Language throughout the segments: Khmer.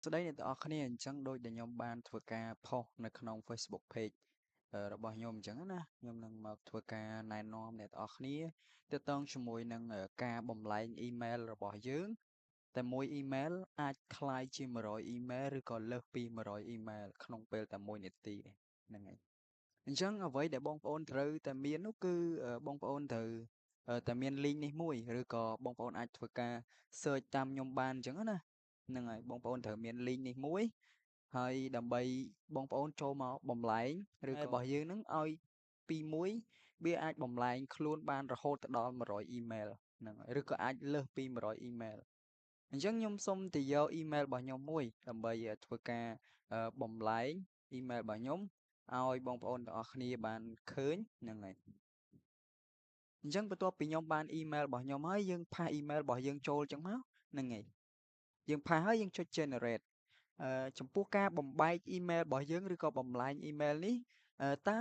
ស្ដីអ្នកទាំងអស់គ្នាអញ្ចឹងដូចដែលខ្ញុំបានធ្វើការផុសនៅក្នុង Facebook Page របស់ខ្ញុំអញ្ចឹងណាខ្ញុំនឹងមកធ្វើការណែនាំអ្នកទាំងអស់គ្នាទាក់ទងជាមួយនឹងការបំលែងអ៊ីមែលរបស់យើងតែមួយអ៊ីមែលអាចក្លាយជា100អ៊ីមែលឬក៏លើសពី100អ៊ីមែលក្នុងពេលតែ1នាទីហ្នឹងហើយអញ្ចឹងអ្វីដែលបងប្អូនត្រូវតែមាននោះគឺបងប្អូនត្រូវតែមាន link នេះមួយឬក៏បងប្អូនអាចធ្វើការ search តាមខ្ញុំបានអញ្ចឹងណាហ្នឹងហើយបងប្អូនត្រូវមាន link នេះមួយហើយដើម្បីបងប្អូនចូលមកបំលែងឬក៏របស់យើងនឹងឲ្យពីមួយវាអាចបំលែងខ្លួនបានរហូតទៅដល់100អ៊ីមែលហ្នឹងហើយឬក៏អាចលើសពី100អ៊ីមែលអញ្ចឹងខ្ញុំសូមទៅយកអ៊ីមែលរបស់ខ្ញុំមួយដើម្បីធ្វើការបំលែងអ៊ីមែលរបស់ខ្ញុំឲ្យបងប្អូនទាំងអស់គ្នាបានឃើញហ្នឹងហើយអញ្ចឹងបន្ទាប់ពីខ្ញុំបានអ៊ីមែលរបស់ខ្ញុំហើយយើងផាសអ៊ីមែលរបស់យើងចូលចឹងមកហ្នឹងហើយយើងផាសហើយយើងចុច generate ចំពោះការបំបែកអ៊ីមែលរបស់យើងឬក៏បំលែងអ៊ីមែលនេះតើ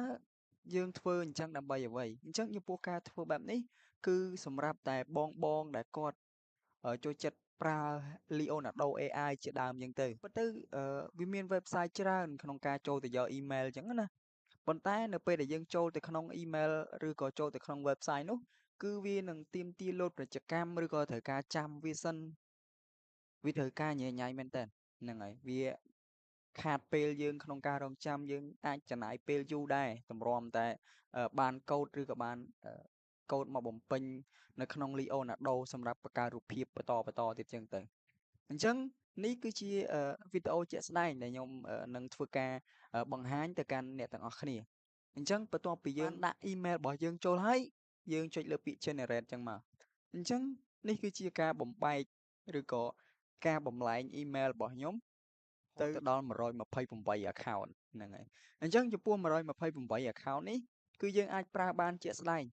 យើងធ្វើអញ្ចឹងដើម្បីអ្វីអញ្ចឹងចំពោះការធ្វើបែបនេះគឺសម្រាប់តែបងដែលគាត់ចូលចិត្តប្រើ Leonardo AI ជាដើមអញ្ចឹងទៅប៉ុន្តែវាមាន website ច្រើនក្នុងការចូលទៅយកអ៊ីមែលអញ្ចឹងណាប៉ុន្តែនៅពេលដែលយើងចូលទៅក្នុងអ៊ីមែលឬក៏ចូលទៅក្នុង website នោះគឺវានឹងទាមទារ load ពាណិជ្ជកម្មឬក៏ត្រូវការចាំវាសិនវាត្រូវការញ៉ៃញ៉ៃមែនតើហ្នឹងហើយវាខាតពេលយើងក្នុងការរង់ចាំយើងអាចចំណាយពេលយូរដែរតម្រាំតែបានកូដឬក៏បានកូដមកបំពេញនៅក្នុង Leonardo សម្រាប់បង្កើតរូបភាពបន្តទៀតចឹងទៅអញ្ចឹងនេះគឺជាវីដេអូជាក់ស្ដែងដែលខ្ញុំនឹងធ្វើការបង្ហាញទៅកាន់អ្នកទាំងអស់គ្នាអញ្ចឹងបន្ទាប់ពីយើងដាក់អ៊ីមែលរបស់យើងចូលហើយយើងចុចលើពាក្យ generate ចឹងមកអញ្ចឹងនេះគឺជាការបំបែកឬក៏ការបំលែងអ៊ីមែលរបស់ខ្ញុំទៅដល់128 account ហ្នឹងហើយអញ្ចឹងចំពោះ128 account នេះគឺយើងអាចប្រើបានជាក់ស្ដែង